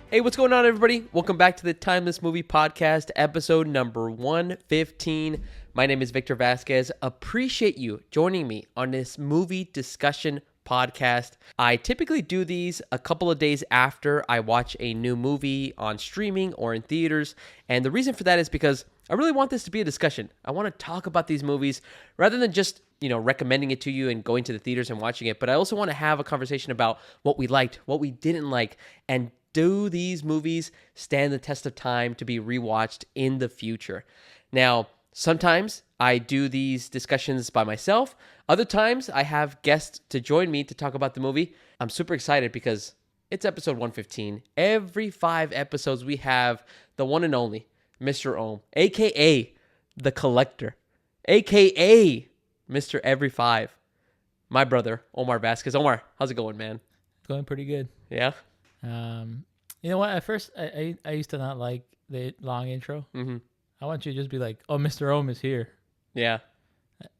Hey, what's going on, everybody? Welcome back to the Timeless Movie Podcast, episode number 115. My name is Victor Vasquez. Appreciate you joining me on this movie discussion podcast. I typically do these a couple of days after I watch a new movie on streaming or in theaters, and the reason for that is because I really want this to be a discussion. I want to talk about these movies rather than just, recommending it to you and going to the theaters and watching it, but I also want to have a conversation about what we liked, what we didn't like, and do these movies stand the test of time to be rewatched in the future? Now, sometimes I do these discussions by myself. Other times I have guests to join me to talk about the movie. I'm super excited because it's episode 115. Every 5 episodes we have the one and only Mr. Ohm, a.k.a. The Collector, a.k.a. Mr. Every 5. My brother, Omar Vasquez. Omar, how's it going, man? Going pretty good. Yeah? You know what? At first, I used to not like the long intro. Mm-hmm. I want you to just be like, "Oh, Mr. Ohm is here." Yeah.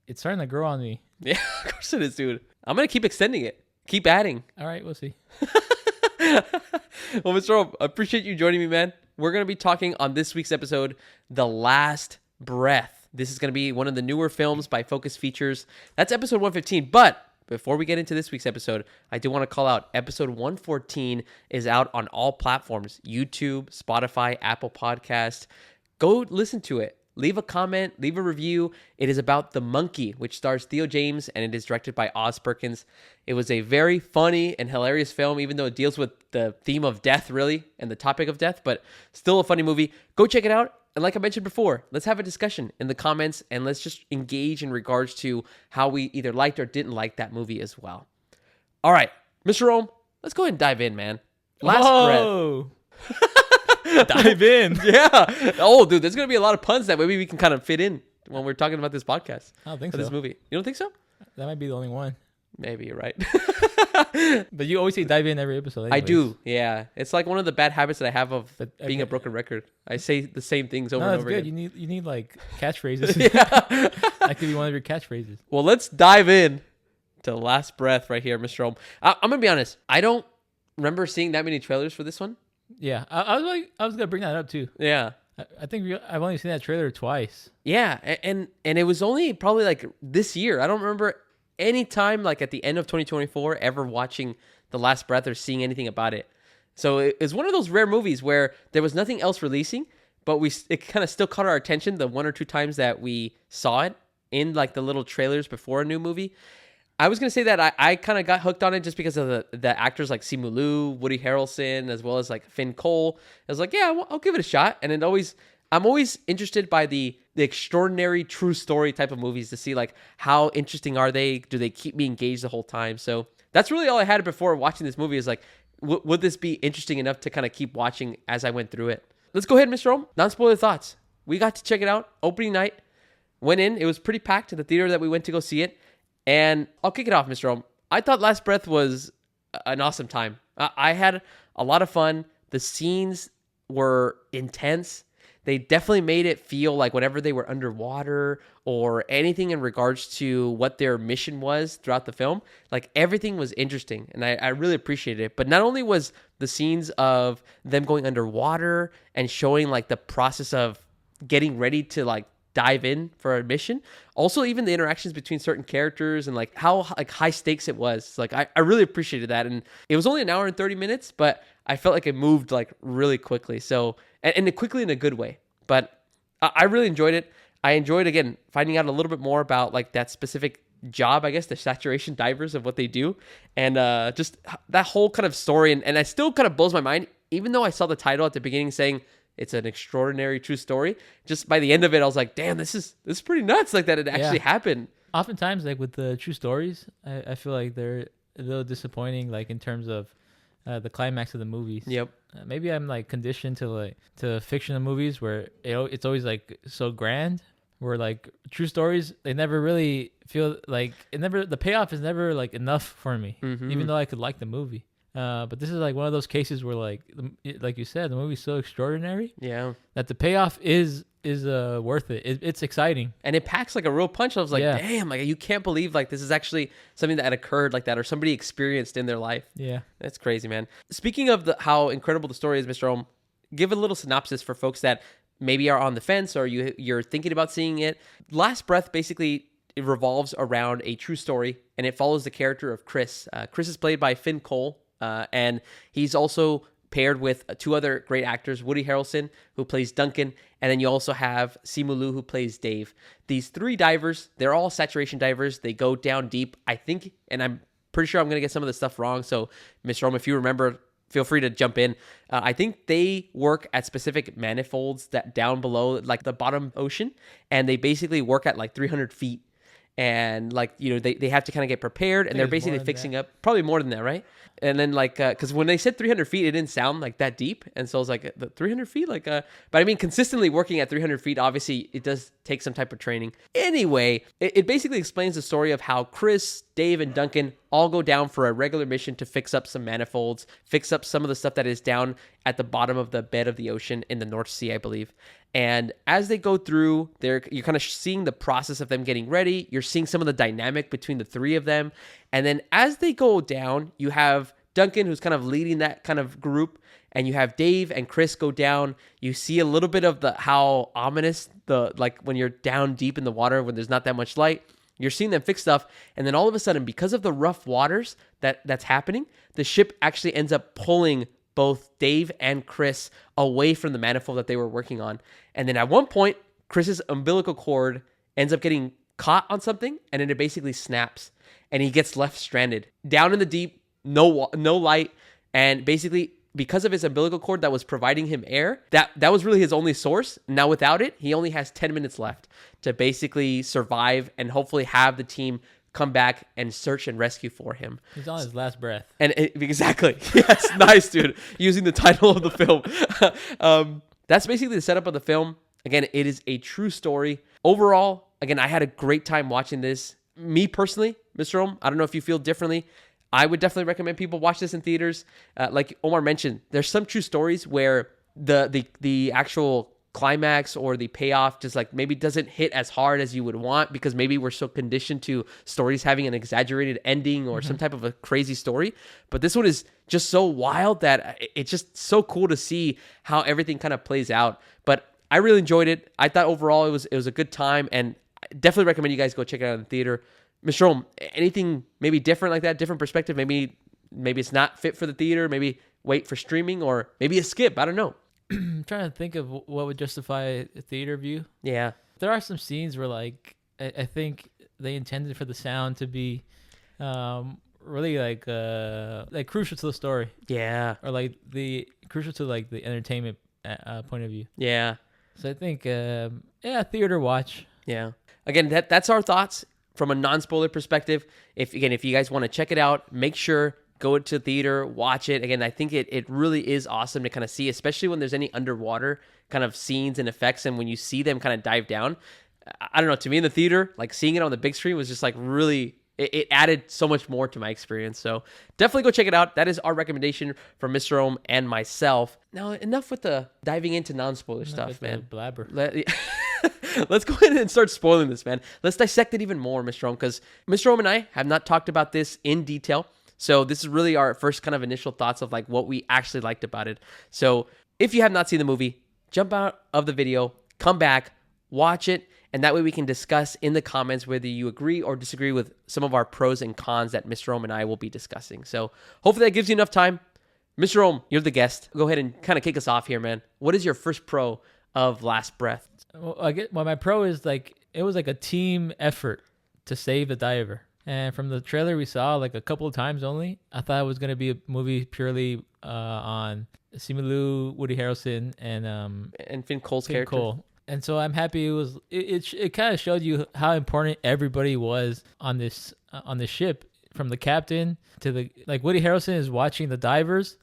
It's starting to grow on me. Yeah, of course it is, dude. I'm going to keep extending it. Keep adding. All right, we'll see. Well, Mr. Ohm, I appreciate you joining me, man. We're going to be talking on this week's episode, The Last Breath. This is going to be one of the newer films by Focus Features. That's episode 115, but before we get into this week's episode, I do want to call out episode 114 is out on all platforms, YouTube, Spotify, Apple Podcasts. Go listen to it. Leave a comment, leave a review. It is about The Monkey, which stars Theo James, and it is directed by Oz Perkins. It was a very funny and hilarious film, even though it deals with the theme of death, really, and the topic of death, but still a funny movie. Go check it out. And like I mentioned before, let's have a discussion in the comments and let's just engage in regards to how we either liked or didn't like that movie as well. All right, Mr. Ohm, let's go ahead and dive in, man. Last Breath. Dive in. Yeah. Oh, dude, there's going to be a lot of puns that maybe we can kind of fit in when we're talking about this podcast. I don't think so. This movie. You don't think so? That might be the only one. Maybe you're right. But you always say dive in every episode. I do. Yeah. It's like one of the bad habits that I have of being a broken record. I say the same things over and over good. again. You need like catchphrases. Yeah. That could be one of your catchphrases. Well, let's dive in to Last Breath right here, Mr. Ohm. I'm going to be honest. I don't remember seeing that many trailers for this one. Yeah, I was gonna bring that up too. Yeah. I think I've only seen that trailer twice. Yeah, and it was only probably like this year. I don't remember any time like at the end of 2024 ever watching The Last Breath or seeing anything about it. So it's one of those rare movies where there was nothing else releasing, but it kind of still caught our attention the one or two times that we saw it in like the little trailers before a new movie. I was going to say that I kind of got hooked on it just because of the actors like Simu Liu, Woody Harrelson, as well as like Finn Cole. I was like, yeah, I'll give it a shot. And I'm always interested by the extraordinary true story type of movies to see like how interesting are they? Do they keep me engaged the whole time? So that's really all I had before watching this movie is like, would this be interesting enough to kind of keep watching as I went through it? Let's go ahead, Mr. Ohm. Non-spoiler thoughts. We got to check it out. Opening night. Went in. It was pretty packed at the theater that we went to go see it. And I'll kick it off, Mr. Ohm. I thought Last Breath was an awesome time. I had a lot of fun. The scenes were intense. They definitely made it feel like whenever they were underwater or anything in regards to what their mission was throughout the film, like everything was interesting. And I really appreciated it. But not only was the scenes of them going underwater and showing like the process of getting ready to like dive in for a mission. Also, even the interactions between certain characters and like how like high stakes it was. Like I really appreciated that. And it was only an hour and 30 minutes, but I felt like it moved like really quickly. So, and quickly in a good way. But I really enjoyed it. I enjoyed, again, finding out a little bit more about like that specific job, I guess, the saturation divers of what they do. And just that whole kind of story. And it still kind of blows my mind, even though I saw the title at the beginning saying, it's an extraordinary true story. Just by the end of it, I was like, damn, this is pretty nuts like that it actually happened. Oftentimes, like with the true stories, I feel like they're a little disappointing, like in terms of the climax of the movies. Yep. Maybe I'm like conditioned to fictional movies where it's always like so grand. Where like true stories, they never really feel like the payoff is never like enough for me, even though I could like the movie. But this is like one of those cases where like like you said, the movie's so extraordinary Yeah. that the payoff is worth it. It's exciting. And it packs like a real punch. I was like, Yeah. damn, like you can't believe like this is actually something that had occurred like that or somebody experienced in their life. Yeah. That's crazy, man. Speaking of how incredible the story is, Mr. Ohm, give a little synopsis for folks that maybe are on the fence or you're thinking about seeing it. Last Breath basically it revolves around a true story, and it follows the character of Chris. Chris is played by Finn Cole, and he's also paired with two other great actors, Woody Harrelson, who plays Duncan, and then you also have Simu Liu, who plays Dave. These three divers, they're all saturation divers. They go down deep, I think, and I'm pretty sure I'm going to get some of the stuff wrong. So, Mr. Rome, if you remember, feel free to jump in. I think they work at specific manifolds that down below, like the bottom ocean, and they basically work at like 300 feet. And like, you know, they have to kind of get prepared, and they're basically fixing up probably more than that, right? And then like, cause when they said 300 feet, it didn't sound like that deep. And so I was like, the 300 feet, like, but I mean, consistently working at 300 feet, obviously it does take some type of training. Anyway, it basically explains the story of how Chris, Dave, and Duncan all go down for a regular mission to fix up some manifolds, fix up some of the stuff that is down at the bottom of the bed of the ocean in the North Sea, I believe. And as they go through, you're kind of seeing the process of them getting ready. You're seeing some of the dynamic between the three of them. And then as they go down, you have Duncan, who's kind of leading that kind of group, and you have Dave and Chris go down. You see a little bit of how ominous like when you're down deep in the water, when there's not that much light. You're seeing them fix stuff, and then all of a sudden, because of the rough waters that's happening, the ship actually ends up pulling both Dave and Chris away from the manifold that they were working on. And then at one point, Chris's umbilical cord ends up getting caught on something, and then it basically snaps, and he gets left stranded down in the deep, no light, and basically because of his umbilical cord that was providing him air, that was really his only source. Now without it, he only has 10 minutes left to basically survive and hopefully have the team come back and search and rescue for him. He's on his last breath. And exactly. Yes, nice, dude. Using the title of the film. That's basically the setup of the film. Again, it is a true story. Overall, again, I had a great time watching this. Me personally, Mr. Om, I don't know if you feel differently. I would definitely recommend people watch this in theaters. Like Omar mentioned, there's some true stories where the actual climax or the payoff just like maybe doesn't hit as hard as you would want because maybe we're so conditioned to stories having an exaggerated ending or some type of a crazy story. But this one is just so wild that it's just so cool to see how everything kind of plays out. But I really enjoyed it. I thought overall it was a good time, and I definitely recommend you guys go check it out in the theater. Mr. Rome, anything maybe different like that, different perspective? Maybe it's not fit for the theater. Maybe wait for streaming, or maybe a skip. I don't know. I'm trying to think of what would justify a theater view. Yeah. There are some scenes where like I think they intended for the sound to be really like crucial to the story. Yeah. Or like the crucial to like the entertainment point of view. Yeah. So I think theater watch. Yeah. Again, that's our thoughts from a non-spoiler perspective. If you guys want to check it out, make sure go to theater, watch it. Again, I think it really is awesome to kind of see, especially when there's any underwater kind of scenes and effects, and when you see them kind of dive down. I don't know, to me in the theater, like seeing it on the big screen was just like really, it added so much more to my experience. So definitely go check it out. That is our recommendation from Mr. Ohm and myself. Now, enough with the diving into non-spoiler stuff, man. Blabber. Let's go ahead and start spoiling this, man. Let's dissect it even more, Mr. Ohm, because Mr. Ohm and I have not talked about this in detail. So this is really our first kind of initial thoughts of like what we actually liked about it. So if you have not seen the movie, jump out of the video, come back, watch it, and that way we can discuss in the comments whether you agree or disagree with some of our pros and cons that Mr. Ohm and I will be discussing. So hopefully that gives you enough time. Mr. Ohm, you're the guest. Go ahead and kind of kick us off here, man. What is your first pro of Last Breath? Well, my pro is like it was like a team effort to save the diver. And from the trailer we saw like a couple of times only, I thought it was going to be a movie purely on Simu Liu, Woody Harrelson, and Finn Cole's character. Cole. And so I'm happy it kind of showed you how important everybody was on this ship, from the captain to the like Woody Harrelson is watching the divers,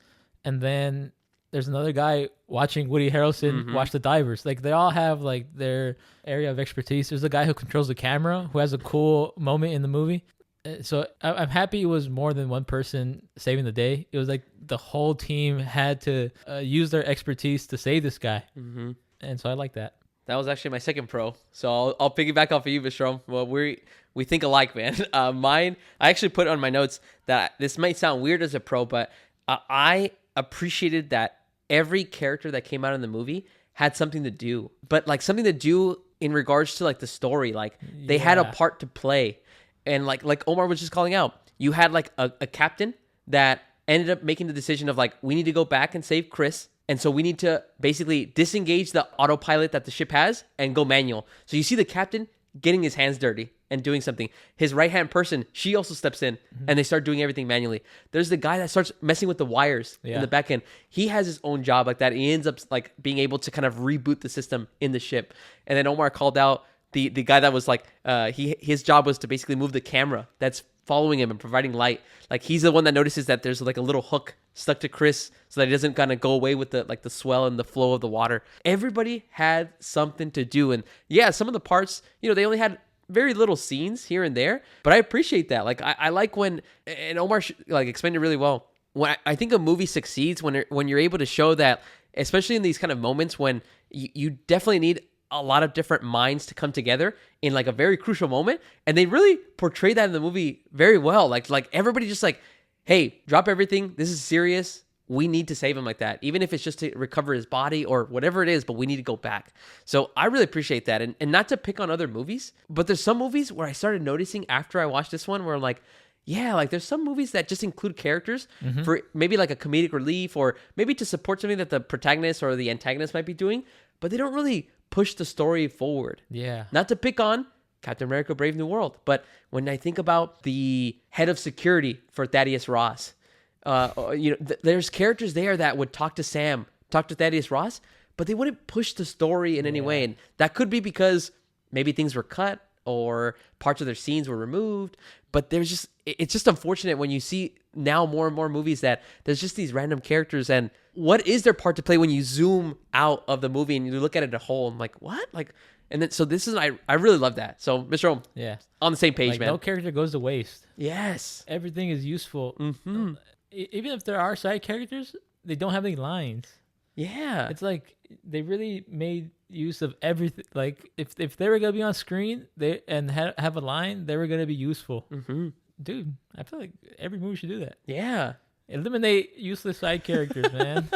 and then there's another guy watching Woody Harrelson watch the divers. Like they all have like their area of expertise. There's a guy who controls the camera who has a cool moment in the movie. So I'm happy it was more than one person saving the day. It was like the whole team had to use their expertise to save this guy. Mm-hmm. And so I like that. That was actually my second pro. So I'll piggyback off of you, Vishrom. Well, we think alike, man. Mine, I actually put on my notes that this might sound weird as a pro, but I appreciated that every character that came out in the movie had something to do, but like something to do in regards to like the story. Like they had a Yeah. part to play, and like Omar was just calling out, you had like a captain that ended up making the decision of like, we need to go back and save Chris. And so we need to basically disengage the autopilot that the ship has and go manual. So you see the captain getting his hands dirty and doing something. His right-hand person, she also steps in and they start doing everything manually. There's the guy that starts messing with the wires in the back end. He has his own job like that. He ends up like being able to kind of reboot the system in the ship. And then Omar called out the guy that was like, his job was to basically move the camera that's following him and providing light. Like he's the one that notices that there's like a little hook stuck to Chris so that he doesn't kind of go away with the like the swell and the flow of the water. Everybody had something to do. And yeah, some of the parts, they only had very little scenes here and there, but I appreciate that. Like I like when, and Omar like explained it really well. When I think a movie succeeds when you're able to show that, especially in these kind of moments when you definitely need a lot of different minds to come together in like a very crucial moment, and they really portray that in the movie very well. Like everybody just like, hey, drop everything. This is serious. We need to save him like that, even if it's just to recover his body or whatever it is, but we need to go back. So I really appreciate that. And not to pick on other movies, but there's some movies where I started noticing after I watched this one where I'm like, yeah, like there's some movies that just include characters for maybe like a comedic relief or maybe to support something that the protagonist or the antagonist might be doing, but they don't really push the story forward. Yeah. Not to pick on Captain America Brave New World, but when I think about the head of security for Thaddeus Ross, there's characters there that would talk to Thaddeus Ross, but they wouldn't push the story in any way. And that could be because maybe things were cut or parts of their scenes were removed. But it's just unfortunate when you see now more and more movies that there's just these random characters, and what is their part to play when you zoom out of the movie and you look at it as a whole? I'm like, what? And then so this is I really love that. So Mr. Ohm, Yeah. on the same page, Like man. no character goes to waste. Yes. Everything is useful. Mm-hmm. Even if there are side characters, they don't have any lines. Yeah. It's like they really made use of everything. Like if they were gonna be on screen, have a line, they were gonna be useful. Mm-hmm. Dude, I feel like every movie should do that. Yeah. Eliminate useless side characters, man.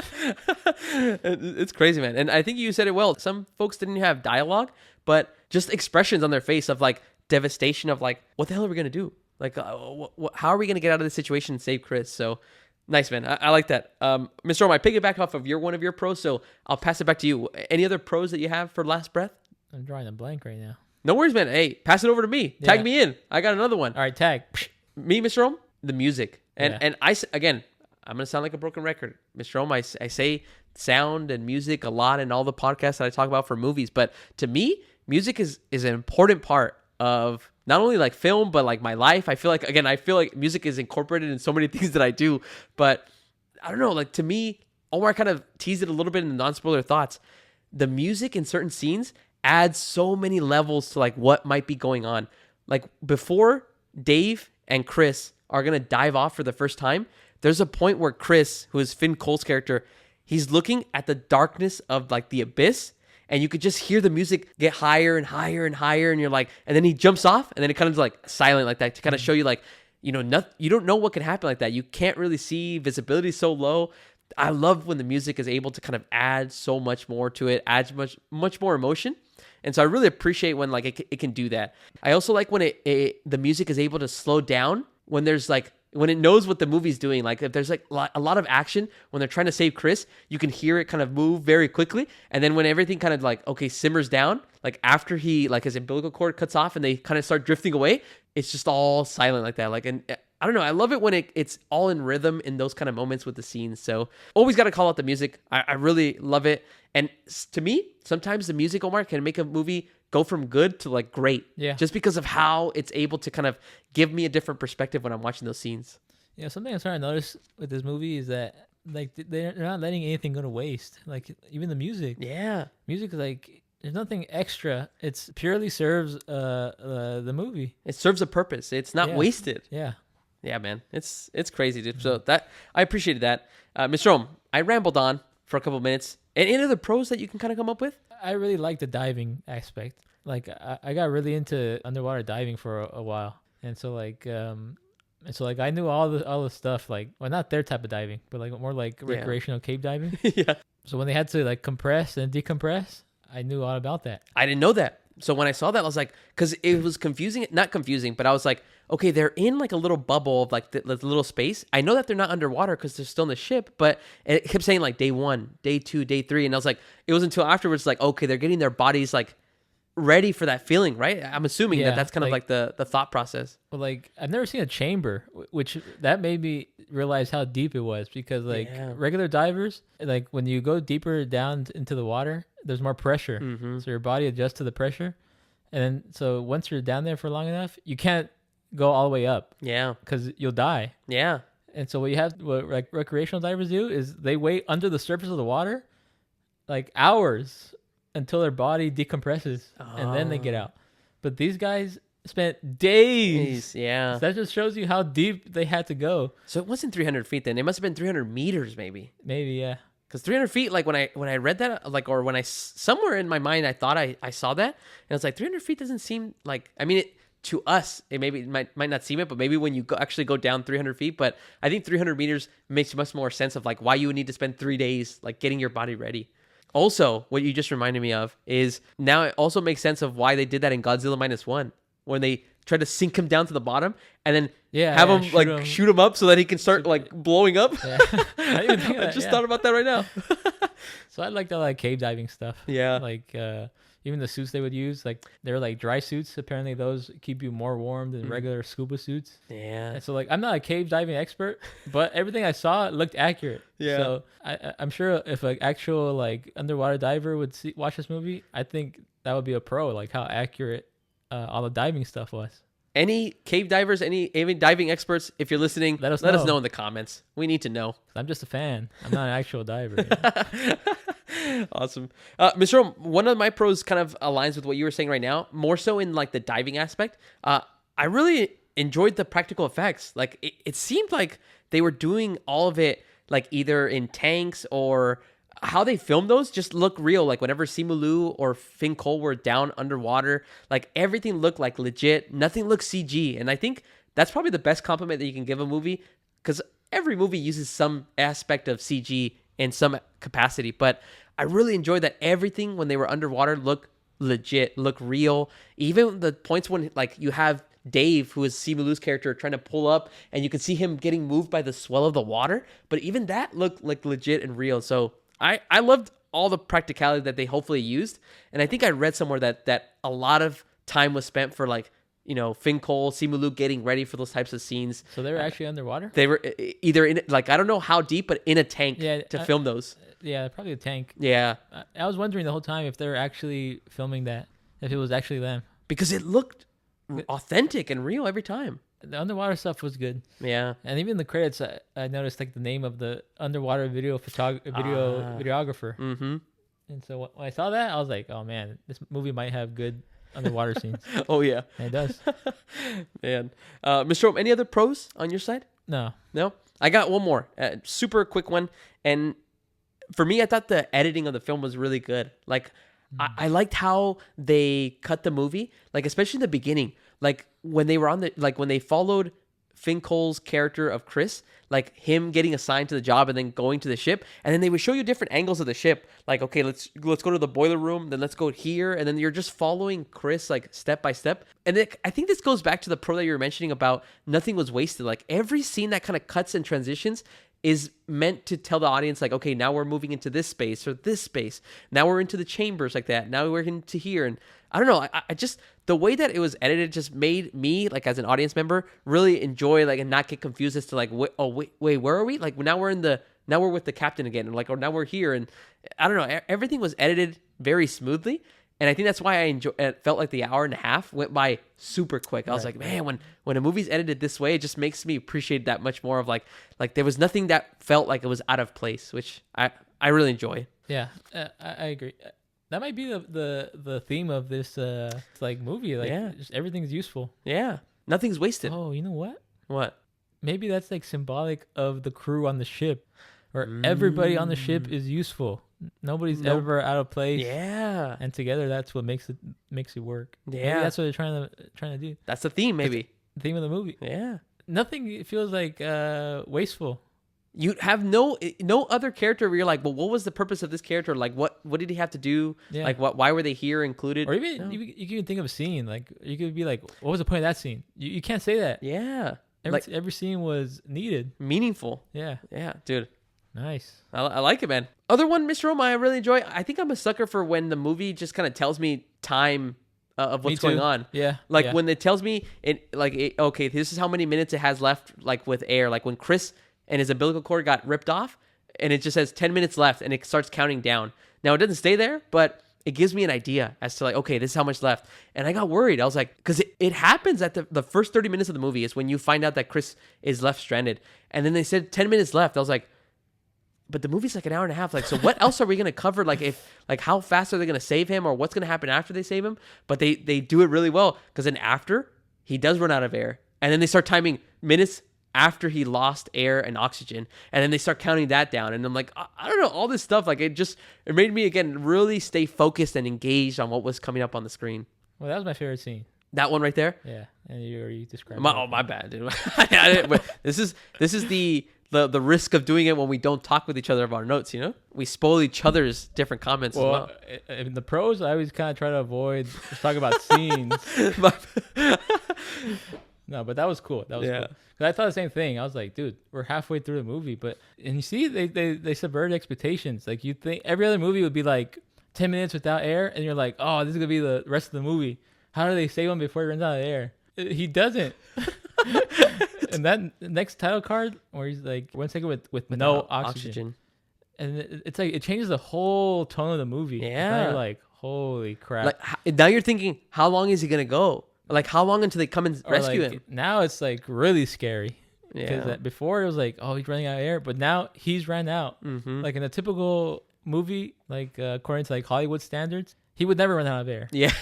It's crazy, man. And I think you said it well. Some folks didn't have dialogue, but just expressions on their face of like devastation of like, what the hell are we going to do? Like, how are we going to get out of this situation and save Chris? So nice, man. I like that. Mr. Rome, I piggyback off of one of your pros, so I'll pass it back to you. Any other pros that you have for Last Breath? I'm drawing a blank right now. No worries, man. Hey, pass it over to me. Tag Yeah. me in. I got another one. All right, tag. Me, Mr. Rome, the music. Yeah. And again, I'm going to sound like a broken record. Mr. Rome, I say sound and music a lot in all the podcasts that I talk about for movies. But to me, music is an important part of not only like film, but like my life. I feel like music is incorporated in so many things that I do. But I don't know, like to me, Omar kind of teased it a little bit in the non-spoiler thoughts. The music in certain scenes adds so many levels to like what might be going on. Like before Dave and Chris are going to dive off for the first time, there's a point where Chris, who is Finn Cole's character, he's looking at the darkness of like the abyss, and you could just hear the music get higher and higher and higher, and you're like, and then he jumps off, and then it kind of like silent like that to kind of show you like, you don't know what can happen like that. You can't really see, visibility so low. I love when the music is able to kind of add so much more to it, adds much more emotion. And so I really appreciate when like it can do that. I also like when the music is able to slow down when there's like, when it knows what the movie's doing. Like if there's like a lot of action when they're trying to save Chris, you can hear it kind of move very quickly. And then when everything kind of like, okay, simmers down, like after he like his umbilical cord cuts off and they kind of start drifting away, it's just all silent like that. Like, and I don't know, I love it when it's all in rhythm in those kind of moments with the scenes. So always got to call out the music. I really love it. And to me, sometimes the music, Omar, can make a movie go from good to like great. Yeah. Just because of how it's able to kind of give me a different perspective when I'm watching those scenes. You know, something I'm starting to notice with this movie is that like they're not letting anything go to waste. Like even the music. Yeah. Music is like There's nothing extra. It's purely serves the movie. It serves a purpose. It's not Yeah. wasted. Yeah. Yeah, man, it's crazy, dude. So that I appreciated that, Mr. Rome. I rambled on for a couple of minutes. And any other pros that you can kind of come up with? I really like the diving aspect. Like I got really into underwater diving for a while, and so like I knew all the stuff, like, well, not their type of diving, but like more like Yeah. recreational cave diving. Yeah, So when they had to like compress and decompress, I knew all about that. I didn't know that. So when I saw that, I was like, because it was confusing, not confusing, but I was like, okay, they're in like a little bubble of like the little space. I know that they're not underwater because they're still in the ship, but it kept saying like day 1, day 2, day 3. And I was like, it was until afterwards, like, okay, they're getting their bodies like ready for that feeling, right? I'm assuming Yeah, that's kind of like the thought process. But like I've never seen a chamber, which that made me realize how deep it was, because like Yeah. regular divers, like when you go deeper down into the water, there's more pressure, Mm-hmm. so your body adjusts to the pressure, and then so once you're down there for long enough, you can't go all the way up Yeah. because you'll die. Yeah. And so what like recreational divers do is they wait under the surface of the water like hours until their body decompresses, and then they get out. But these guys spent days. Yeah. So that just shows you how deep they had to go. So it wasn't 300 feet then. It must have been 300 meters maybe. Maybe, yeah. Because 300 feet, like when I read that, like, or when somewhere in my mind, I thought I saw that. And it's like 300 feet doesn't seem like, I mean, to us, it might not seem it, but maybe when you actually go down 300 feet. But I think 300 meters makes much more sense of like why you would need to spend 3 days like getting your body ready. Also, what you just reminded me of is now it also makes sense of why they did that in Godzilla -1 when they tried to sink him down to the bottom and then have him shoot him up so that he can start like blowing up. Yeah. I didn't even think of I that, just yeah. thought about that right now. So I like that, like cave diving stuff. Yeah. Like even the suits they would use, like they're like dry suits. Apparently those keep you more warm than regular scuba suits. Yeah. And so like I'm not a cave diving expert, but everything I saw looked accurate. Yeah. So I'm sure if an actual like underwater diver would watch this movie, I think that would be a pro. Like how accurate all the diving stuff was. Any cave divers, any diving experts, if you're listening, Let us know know in the comments. We need to know. I'm just a fan. I'm not an actual diver. Yeah. Awesome. Mr. Rome, one of my pros kind of aligns with what you were saying right now, more so in like the diving aspect. I really enjoyed the practical effects. Like it seemed like they were doing all of it like either in tanks or how they filmed those just look real. Like whenever Simu Liu or Finn Cole were down underwater, like everything looked like legit. Nothing looked CG. And I think that's probably the best compliment that you can give a movie, because every movie uses some aspect of CG in some capacity. But I really enjoyed that everything when they were underwater looked legit, looked real. Even the points when like you have Dave, who is Simu Liu's character, trying to pull up and you can see him getting moved by the swell of the water. But even that looked like legit and real. So I loved all the practicality that they hopefully used. And I think I read somewhere that a lot of time was spent for like, you know, Finn Cole, Simu Liu getting ready for those types of scenes. So they were actually underwater? They were either in, like, I don't know how deep, but in a tank to film those. Yeah, probably a tank. Yeah. I was wondering the whole time if they were actually filming that, if it was actually them. Because it looked authentic and real every time. The underwater stuff was good. Yeah. And even the credits, I noticed like the name of the underwater videographer. Mm-hmm. And so when I saw that, I was like, oh man, this movie might have good underwater scenes. Oh, yeah. And it does. Man. Mr. Rome, any other pros on your side? No. No? I got one more. Super quick one. And for me, I thought the editing of the film was really good. Like, I liked how they cut the movie, like, especially in the beginning. Like, when they were when they followed Finn Cole's character of Chris, like him getting assigned to the job and then going to the ship, and then they would show you different angles of the ship. Like, okay, let's go to the boiler room, then let's go here, and then you're just following Chris like step by step. And I think this goes back to the pro that you were mentioning about nothing was wasted. Like every scene that kind of cuts and transitions is meant to tell the audience like, okay, now we're moving into this space or this space. Now we're into the chambers like that. Now we're into here. And I don't know. I just, the way that it was edited just made me, like, as an audience member, really enjoy, like, and not get confused as to like, wait, where are we? Like, now we're with the captain again. And like, or now we're here. And I don't know. Everything was edited very smoothly. And I think that's why it felt like the hour and a half went by super quick. I was like, man, when a movie's edited this way, it just makes me appreciate that much more of like there was nothing that felt like it was out of place, which I really enjoy. Yeah, I agree. That might be the theme of this like movie. Like, Yeah. just everything's useful. Yeah. Nothing's wasted. Oh, you know what? What? Maybe that's like symbolic of the crew on the ship, where everybody on the ship Mm. is useful. Nobody's Nope. ever out of place. Yeah. And together, that's what makes it work. Maybe Yeah. that's what they're trying to do. That's the theme, maybe. The theme of the movie. Yeah. Nothing feels like wasteful. You have no other character where you're like, well, what was the purpose of this character? Like, what did he have to do? Yeah. Like, why were they here included? Or even No. you can even think of a scene. Like, you could be like, what was the point of that scene? You can't say that. Yeah. Every scene was needed. Meaningful. Yeah. Yeah, dude. Nice. I like it, man. Other one, Mr. Roma, I really enjoy. I think I'm a sucker for when the movie just kind of tells me time of what's going on. Yeah. Like yeah. when it tells me okay, this is how many minutes it has left, like with air. Like when Chris and his umbilical cord got ripped off, and it just says 10 minutes left, and it starts counting down. Now it doesn't stay there, but it gives me an idea as to like, okay, this is how much left. And I got worried. I was like, because it happens at the first 30 minutes of the movie is when you find out that Chris is left stranded, and then they said 10 minutes left. I was like, but the movie's like an hour and a half. Like, so what else are we going to cover? Like how fast are they going to save him, or what's going to happen after they save him? But they do it really well, because then after he does run out of air, and then they start timing minutes after he lost air and oxygen, and then they start counting that down. And I'm like, I don't know, all this stuff. Like it made me again really stay focused and engaged on what was coming up on the screen. Well, that was my favorite scene. That one right there. Yeah, and you already described. My bad, dude. This is the risk of doing it when we don't talk with each other about our notes. You know, we spoil each other's different comments as well. In the pros, I always kind of try to avoid just talking about scenes. No, but that was cool. That was cool. 'Cause I thought the same thing. I was like, dude, we're halfway through the movie, and you see, they subverted expectations. Like, you think every other movie would be like 10 minutes without air, and you're like, oh, this is gonna be the rest of the movie. How do they save him before he runs out of air? He doesn't. And that next title card, where he's like, 1 second with no oxygen. And it's like, it changes the whole tone of the movie. Yeah. Now you're like, holy crap. Like now you're thinking, how long is he gonna go? Like how long until they come and rescue him? Now it's like really scary. Yeah. Because before it was like, oh, he's running out of air, but now he's ran out. Mm-hmm. Like in a typical movie, like according to like Hollywood standards, he would never run out of air. Yeah.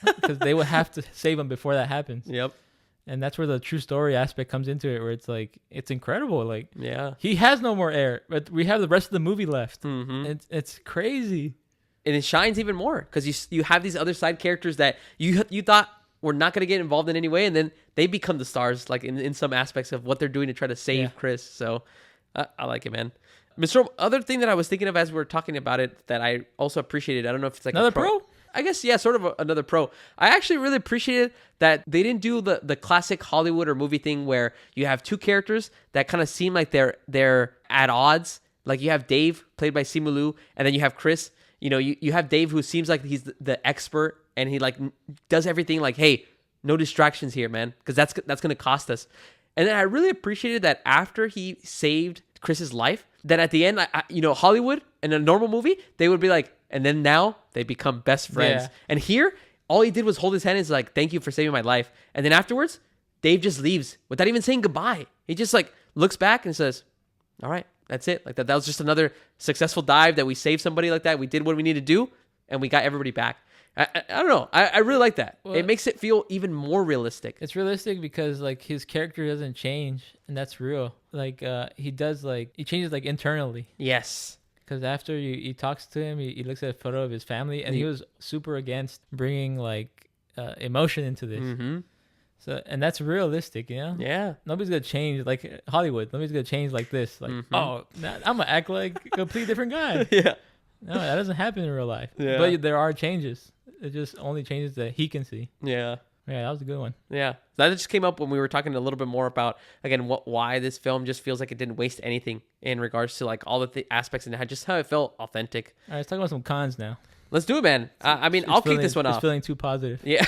Because they would have to save him before that happens. Yep. And that's where the true story aspect comes into it, where it's like, it's incredible. Like, Yeah. he has no more air, but we have the rest of the movie left. Mm-hmm. It's crazy. And it shines even more because you have these other side characters that you thought were not going to get involved in any way, and then they become the stars, like in some aspects of what they're doing to try to save Chris. So I like it, man. Mr. Other thing that I was thinking of as we were talking about it that I also appreciated, I don't know if it's like Another pro? I guess, yeah, sort of another pro. I actually really appreciated that they didn't do the classic Hollywood or movie thing where you have two characters that kind of seem like they're at odds. Like you have Dave, played by Simu Liu, and then you have Chris. You know, you have Dave, who seems like he's the expert, and he like does everything like, hey, no distractions here, man, because that's going to cost us. And then I really appreciated that after he saved Chris's life, that at the end, Hollywood in a normal movie, they would be like, and then now they become best friends. Yeah. And here, all he did was hold his hand and is like, thank you for saving my life. And then afterwards, Dave just leaves without even saying goodbye. He just like looks back and says, all right, that's it. Like that was just another successful dive that we saved somebody like that. We did what we needed to do, and we got everybody back. I don't know. I really like that. Well, it makes it feel even more realistic. It's realistic because like his character doesn't change, and that's real. Like he changes like internally. Yes. Because after he talks to him, he looks at a photo of his family, and he was super against bringing like emotion into this. Mm-hmm. So, and that's realistic, you know? Yeah. Nobody's gonna change like Hollywood. Nobody's gonna change like this. Like, I'm gonna act like a completely different guy. Yeah. No, that doesn't happen in real life. Yeah. But there are changes. It just only changes that he can see. Yeah. Yeah, that was a good one. Yeah. That just came up when we were talking a little bit more about, again, why this film just feels like it didn't waste anything in regards to like all the aspects and just how it felt authentic. All right, let's talk about some cons now. Let's do it, man. I'll kick this one off. It's feeling too positive. Yeah.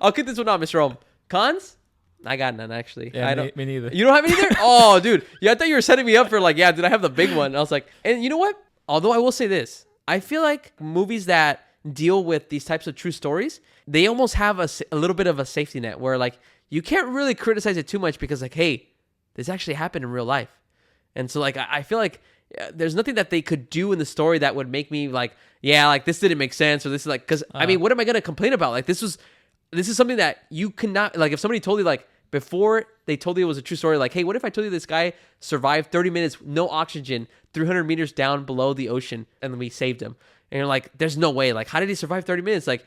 I'll kick this one off, Mr. Rome. Cons? I got none, actually. Yeah, I don't. me neither. You don't have any either? Oh, dude. Yeah, I thought you were setting me up for like, yeah, did I have the big one? I was like, and you know what? Although I will say this, I feel like movies that deal with these types of true stories, they almost have a little bit of a safety net where like you can't really criticize it too much because like, hey, this actually happened in real life. And so like I feel like there's nothing that they could do in the story that would make me like, yeah, like this didn't make sense, or this is like, because I mean, what am I gonna complain about? Like this is something that you cannot, like, if somebody told you, like, before they told you it was a true story, like, hey, what if I told you this guy survived 30 minutes, no oxygen, 300 meters down below the ocean, and then we saved him, and you're like, there's no way, like, how did he survive 30 minutes, like,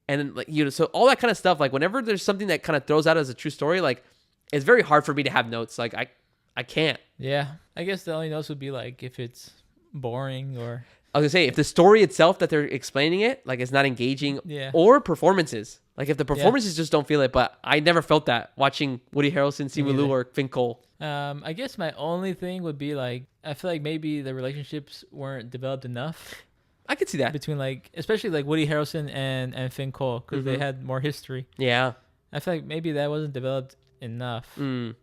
and then, like, you know, so all that kind of stuff, like, whenever there's something that kind of throws out as a true story, like, it's very hard for me to have notes, like, I can't. Yeah, I guess the only notes would be like if it's boring or. I was gonna say, if the story itself that they're explaining it, like, it's not engaging, Yeah. or performances. Like, if the performances just don't feel it, but I never felt that watching Woody Harrelson, Simu Liu, or Finn Cole. I guess my only thing would be like, I feel like maybe the relationships weren't developed enough I could see that. between like, especially like Woody Harrelson and Finn Cole, because they had more history. Yeah. I feel like maybe that wasn't developed enough. Mm.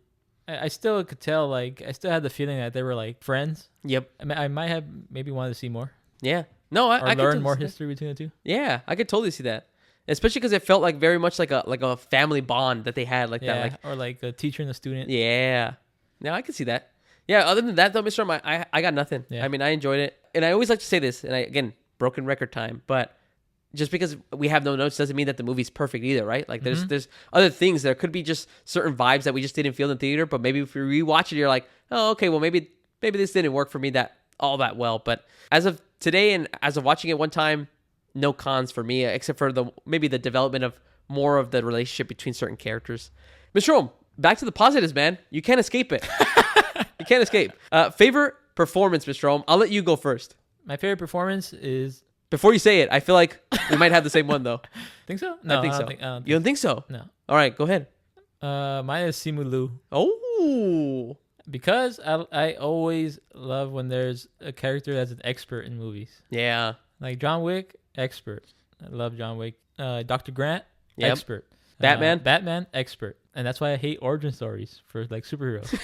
I still could tell, like, I still had the feeling that they were like friends. Yep. I might have maybe wanted to see more. Yeah. No, I could learn totally more see that. history between the two. Yeah, I could totally see that. Especially because it felt like very much like a family bond that they had, like Yeah, that. Like, or like a teacher and a student. yeah. No, I could see that. Yeah. Other than that, though, Mr. I got nothing. Yeah. I mean, I enjoyed it, and I always like to say this, and again, broken record time, but just because we have no notes doesn't mean that the movie's perfect either, right? Like, there's other things. There could be just certain vibes that we just didn't feel in the theater, but maybe if you rewatch it, you're like, oh, okay, well, maybe this didn't work for me that well. But as of today, and as of watching it one time, no cons for me, except for maybe the development of more of the relationship between certain characters. Mr. Rome, back to the positives, man. You can't escape it. You can't escape. Favorite performance, Mr. Rome. I'll let you go first. My favorite performance is. Before you say it, I feel like we might have the same one, though. Think so? No, I think so. You don't think so? No. All right, go ahead. Mine is Simu Liu. Oh. Because I always love when there's a character that's an expert in movies. Yeah. Like John Wick, expert. I love John Wick. Dr. Grant, Yep. expert. Batman? Expert. And that's why I hate origin stories for like superheroes.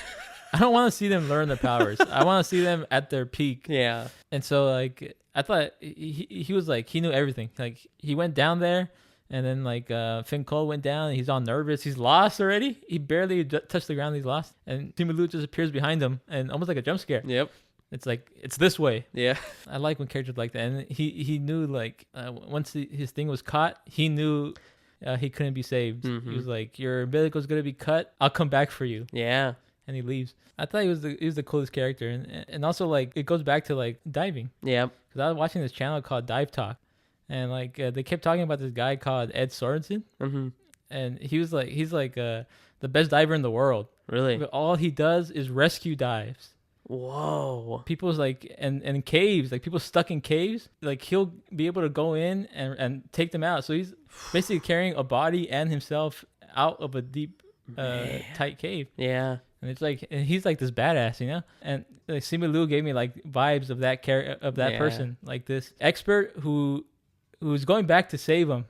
I don't want to see them learn their powers. I want to see them at their peak. Yeah. And so like I thought he was like, he knew everything. Like he went down there, and then like Finn Cole went down, and he's all nervous. He's lost already. He barely touched the ground. He's lost. And Simu Liu just appears behind him, and almost like a jump scare. Yep. It's like, it's this way. Yeah. I like when characters like that. And he knew like once his thing was caught, he knew he couldn't be saved. Mm-hmm. He was like, your umbilical's going to be cut. I'll come back for you. Yeah. And he leaves. I thought he was the coolest character. And also like it goes back to like diving. Yeah. Because I was watching this channel called Dive Talk. And like they kept talking about this guy called Ed Sorensen. Mm-hmm. And he's like the best diver in the world. Really? But all he does is rescue dives. Whoa. People's like and caves, like people stuck in caves, like he'll be able to go in and take them out. So he's basically carrying a body and himself out of a deep tight cave. Yeah. And it's like, and he's like this badass, you know. And like Simu Liu gave me like vibes of that person, like this expert who's going back to save him.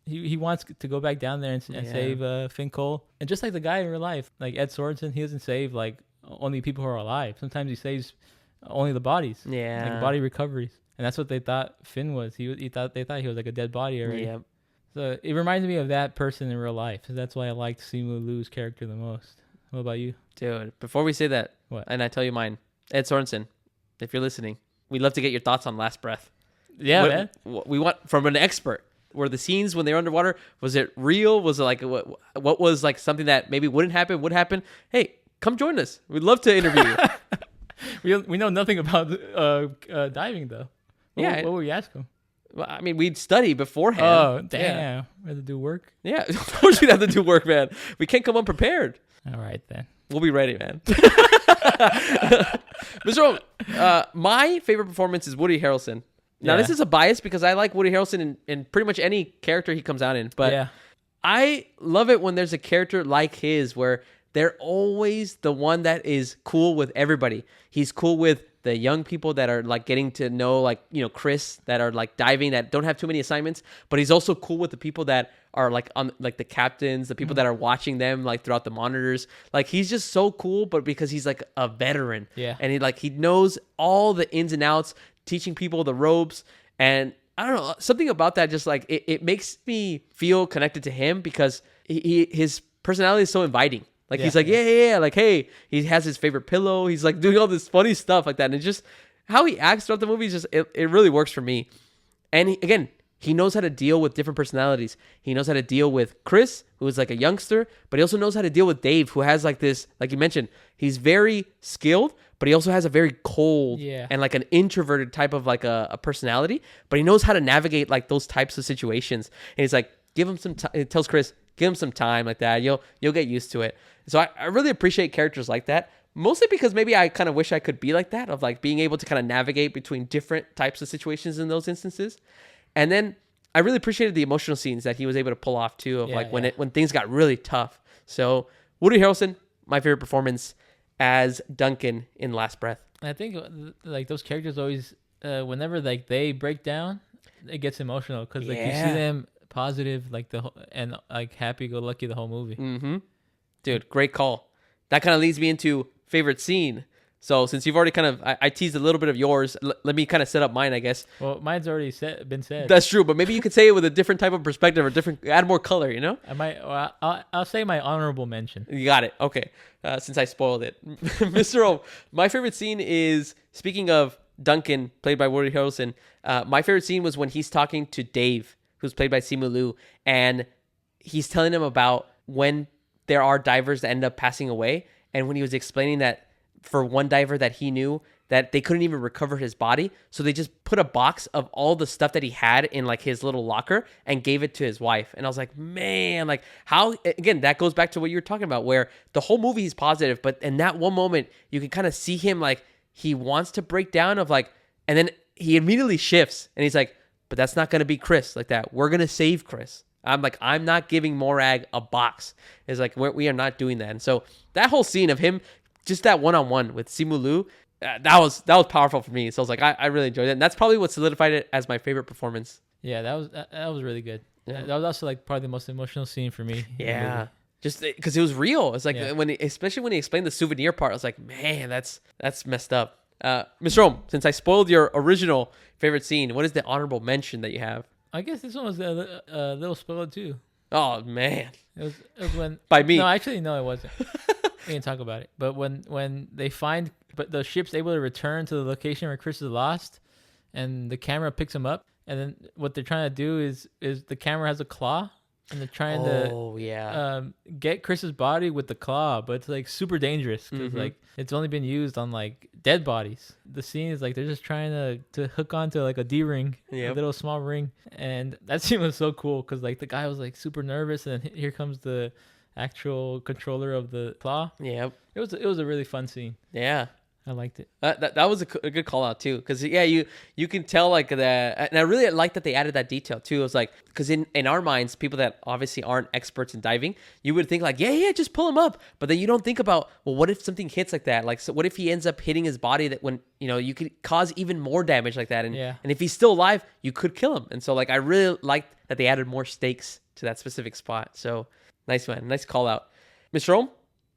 He wants to go back down there and save Finn Cole. And just like the guy in real life, like Ed Sorensen, he doesn't save like only people who are alive. Sometimes he saves only the bodies. Yeah. Like body recoveries. And that's what they thought Finn was. They thought he was like a dead body already. Yep. So it reminds me of that person in real life. So that's why I liked Simu Liu's character the most. What about you? Dude, before we say that, What? and I tell you mine, Ed Sorensen, if you're listening, we'd love to get your thoughts on Last Breath. Yeah, man. What we want from an expert. Were the scenes when they were underwater, was it real? Was it like what was like something that maybe wouldn't happen, would happen? Hey, come join us. We'd love to interview you. We know nothing about diving though. What would we ask him? Well, I mean, we'd study beforehand. Oh, damn. We have to do work? Yeah, of course we'd have to do work, man. We can't come unprepared. All right, then. We'll be ready, man. Mr. Owen, my favorite performance is Woody Harrelson. Now, this is a bias because I like Woody Harrelson in pretty much any character he comes out in. But I love it when there's a character like his where they're always the one that is cool with everybody. He's cool with the young people that are like getting to know, like, you know, Chris, that are like diving, that don't have too many assignments. But he's also cool with the people that are like on like the captains, the people that are watching them like throughout the monitors. Like he's just so cool, but because he's like a veteran. Yeah. And he knows all the ins and outs, teaching people the ropes. And I don't know, something about that just like it makes me feel connected to him because his personality is so inviting. Like Yeah, he's like, yeah. Like, hey, he has his favorite pillow. He's like doing all this funny stuff like that. And it's just how he acts throughout the movie is just, it really works for me. And again, he knows how to deal with different personalities. He knows how to deal with Chris, who is like a youngster, but he also knows how to deal with Dave, who has like this, like you mentioned, he's very skilled, but he also has a very cold and like an introverted type of like a personality, but he knows how to navigate like those types of situations. And he's like, give him some time. He tells Chris, give him some time like that. You'll get used to it. So I really appreciate characters like that. Mostly because maybe I kind of wish I could be like that, of like being able to kind of navigate between different types of situations in those instances. And then I really appreciated the emotional scenes that he was able to pull off too, of when things got really tough. So Woody Harrelson, my favorite performance as Duncan in Last Breath. I think like those characters always, whenever like they break down, it gets emotional because like you see them positive, like and like happy-go-lucky the whole movie. Mm-hmm. Dude, great call. That kind of leads me into favorite scene. So since you've already kind of, I teased a little bit of yours, let me kind of set up mine, I guess. Well, mine's already been said. That's true, but maybe you could say it with a different type of perspective or add more color, you know? I might. Well, I'll say my honorable mention. You got it. Okay. Since I spoiled it, Mr. O, my favorite scene is, speaking of Duncan, played by Woody Harrelson. My favorite scene was when he's talking to Dave, who's played by Simu Liu, and he's telling him about when there are divers that end up passing away, and when he was explaining that for one diver that he knew, that they couldn't even recover his body, so they just put a box of all the stuff that he had in like his little locker and gave it to his wife. And I was like, man, like how, again, that goes back to what you were talking about, where the whole movie is positive, but in that one moment you can kind of see him like he wants to break down, of like, and then he immediately shifts and he's like, but that's not going to be Chris like that. We're going to save Chris. I'm like, I'm not giving Morag a box. It's like, we are not doing that. And so that whole scene of him, just that one-on-one with Simu Liu, that was powerful for me. So I was like, I really enjoyed it. And that's probably what solidified it as my favorite performance. Yeah, that was really good. Yeah. That was also like probably the most emotional scene for me. Yeah. Just because it was real. It's like especially when he explained the souvenir part, I was like, man, that's messed up. Mr. Rome, since I spoiled your original favorite scene, what is the honorable mention that you have? I guess this one was a little spoiled too. Oh man, it was when by me. No, actually, no, it wasn't. We didn't talk about it. But when they find, but the ship's able to return to the location where Chris is lost, and the camera picks him up, and then what they're trying to do is the camera has a claw, and they're trying to get Chris's body with the claw, but it's like super dangerous because like it's only been used on like dead bodies. The scene is like they're just trying to hook onto like a D-ring, a little small ring, and that scene was so cool because like the guy was like super nervous, and here comes the actual controller of the claw. It was a really fun scene. I liked it. That was a good call out too, because you can tell like that, and I really like that they added that detail too. It was like, because in our minds, people that obviously aren't experts in diving, you would think like just pull him up, but then you don't think about, well, what if something hits like that? Like, so what if he ends up hitting his body that when you could cause even more damage like that, and if he's still alive, you could kill him. And so like I really liked that they added more stakes to that specific spot. So nice, man, nice call out, Mr. Rome.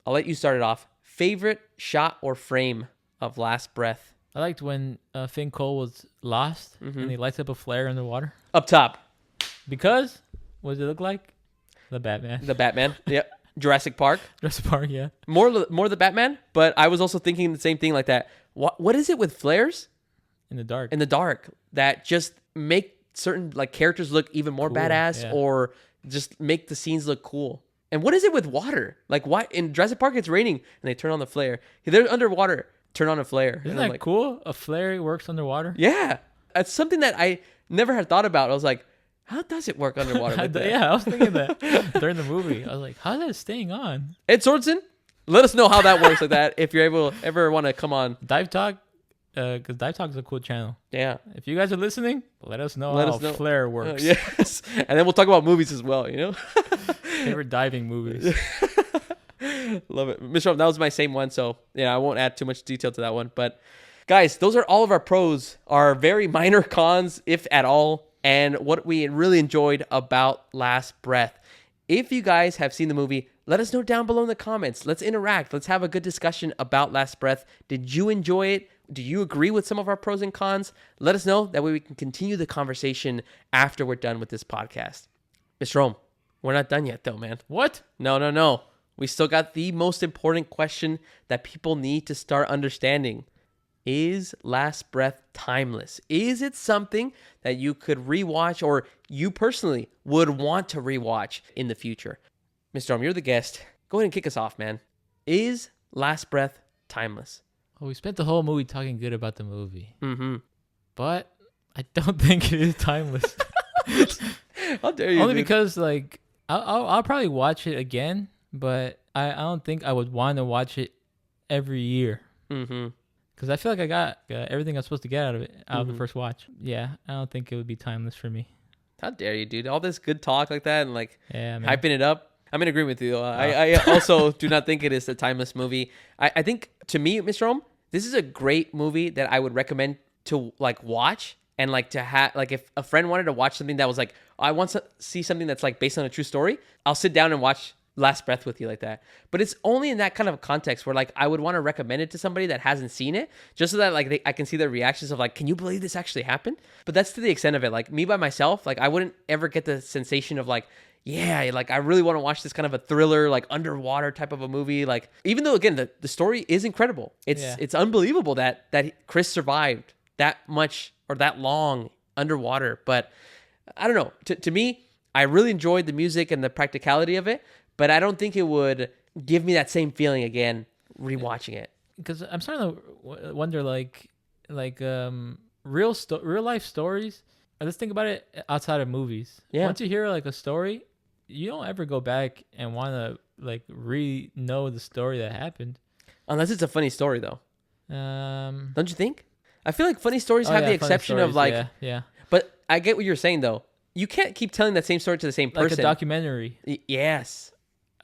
I'll let you start it off. Favorite shot or frame of Last Breath? I liked when Finn Cole was lost and he lights up a flare in the water. Up top. Because, what does it look like? The Batman. Yep. Jurassic Park, yeah. More the Batman, but I was also thinking the same thing like that. What is it with flares? In the dark. That just make certain like characters look even more badass, or just make the scenes look cool. And what is it with water? Like, why in Jurassic Park it's raining and they turn on the flare? They're underwater. Turn on a flare. Isn't that like, cool? A flare works underwater? Yeah. That's something that I never had thought about. I was like, how does it work underwater like that? Yeah, I was thinking that during the movie. I was like, how is that staying on? Ed Sorensen, let us know how that works like that if you're ever want to come on. Dive Talk, because Dive Talk is a cool channel. Yeah. If you guys are listening, let us know how flare works. Yes. And then we'll talk about movies as well, Favorite diving movies. Love it. Mr. That was my same one, so I won't add too much detail to that one. But guys, those are all of our pros, our very minor cons, if at all, and what we really enjoyed about Last Breath. If you guys have seen the movie, let us know down below in the comments. Let's interact. Let's have a good discussion about Last Breath. Did you enjoy it? Do you agree with some of our pros and cons? Let us know. That way we can continue the conversation after we're done with this podcast. Mr. Rome, we're not done yet though, man. What? No. we still got the most important question that people need to start understanding. Is Last Breath timeless? Is it something that you could rewatch or you personally would want to rewatch in the future? Mr. Om, you're the guest. Go ahead and kick us off, man. Is Last Breath timeless? Well, we spent the whole movie talking good about the movie. Mm-hmm. But I don't think it is timeless. How dare you, Only dude. because, like, I'll probably watch it again, but I don't think I would want to watch it every year. Mm-hmm. Because I feel like I got everything I was supposed to get out of it, out of the first watch. Yeah, I don't think it would be timeless for me. How dare you, dude. All this good talk like that and like Yeah, man. hyping it up. I'm in agreement with you. I also do not think it is a timeless movie. I think, to me, Mr. Om, this is a great movie that I would recommend to like watch and like to have, like if a friend wanted to watch something that was like, I want to see something that's like based on a true story, I'll sit down and watch Last Breath with you like that. But it's only in that kind of context where like I would want to recommend it to somebody that hasn't seen it, just so that like I can see their reactions of like, can you believe this actually happened? But that's to the extent of it. Like me by myself, like I wouldn't ever get the sensation of like, yeah, like I really want to watch this kind of a thriller, like underwater type of a movie. Like even though again the story is incredible, it's unbelievable that Chris survived that much or that long underwater. But I don't know. To me, I really enjoyed the music and the practicality of it. But I don't think it would give me that same feeling again rewatching it. Because I'm starting to wonder, like real life stories. Let's think about it outside of movies. Yeah. Once you hear like a story, you don't ever go back and want to like know the story that happened. Unless it's a funny story, though. Don't you think? I feel like funny stories have the exception of like... Yeah. But I get what you're saying, though. You can't keep telling that same story to the same person. Like a documentary. Yes.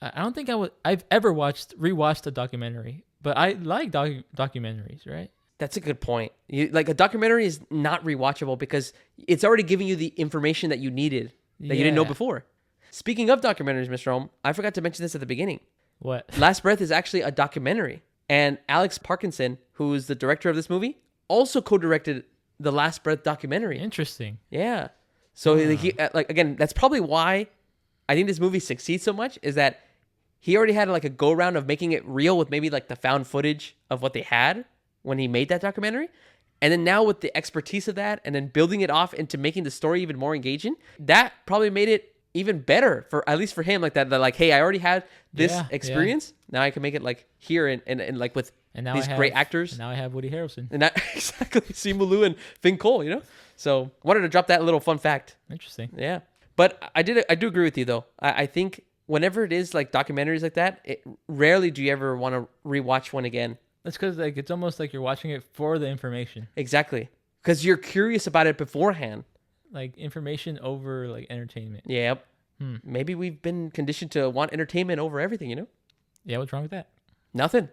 I don't think I've ever rewatched a documentary, but I like documentaries, right? That's a good point. Like a documentary is not rewatchable because it's already giving you the information that you needed that you didn't know before. Speaking of documentaries, Mr. Ohm, I forgot to mention this at the beginning. What? Last Breath is actually a documentary. And Alex Parkinson, who is the director of this movie, also co-directed the Last Breath documentary. Interesting. Yeah. So he like again, that's probably why I think this movie succeeds so much is that he already had like a go round of making it real with maybe like the found footage of what they had when he made that documentary. And then now with the expertise of that and then building it off into making the story even more engaging, that probably made it even better for, at least for him, like that like, hey, I already had this experience. Now I can make it like here and like with these great actors. And now I have Woody Harrelson. And that exactly, Simu Liu and Finn Cole, you know? So wanted to drop that little fun fact. Interesting. Yeah. But I do agree with you though. I think whenever it is like documentaries like that, rarely do you ever want to rewatch one again. That's because like it's almost like you're watching it for the information. Exactly. Because you're curious about it beforehand. Like information over like entertainment. Yep. Maybe we've been conditioned to want entertainment over everything, you know? Yeah, what's wrong with that? Nothing.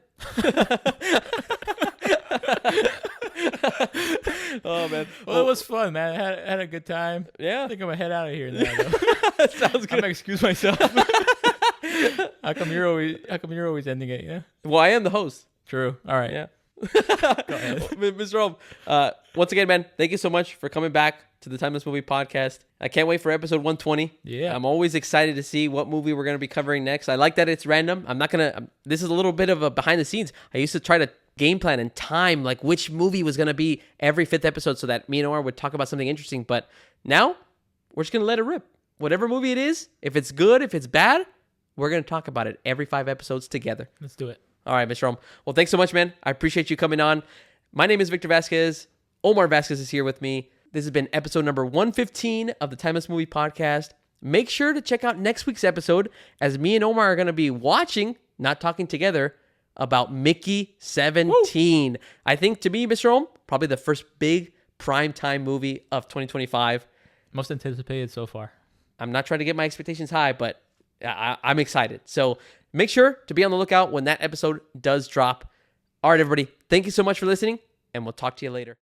Oh man. Well, it was fun, man. I had a good time. Yeah. I think I'm gonna head out of here now. Though. Sounds good. I'm gonna excuse myself. How come you're always ending it? Yeah. Well, I am the host. True. All right. Yeah. Go ahead. Mr. Rome, once again, man, thank you so much for coming back to the Timeless Movie Podcast. I can't wait for episode 120. Yeah. I'm always excited to see what movie we're going to be covering next. I like that it's random. I'm not going to... This is a little bit of a behind the scenes. I used to try to game plan and time like which movie was going to be every 5th episode so that me and Omar would talk about something interesting. But now, we're just going to let it rip. Whatever movie it is, if it's good, if it's bad, we're going to talk about it every 5 episodes together. Let's do it. All right, Mr. Rome. Well, thanks so much, man. I appreciate you coming on. My name is Victor Vasquez. Omar Vasquez is here with me. This has been episode number 115 of the Timeless Movie Podcast. Make sure to check out next week's episode as me and Omar are going to be watching, not talking together, about Mickey 17. Woo! I think to me, Mr. Rome, probably the first big primetime movie of 2025. Most anticipated so far. I'm not trying to get my expectations high, but I'm excited. So make sure to be on the lookout when that episode does drop. All right, everybody. Thank you so much for listening, and we'll talk to you later.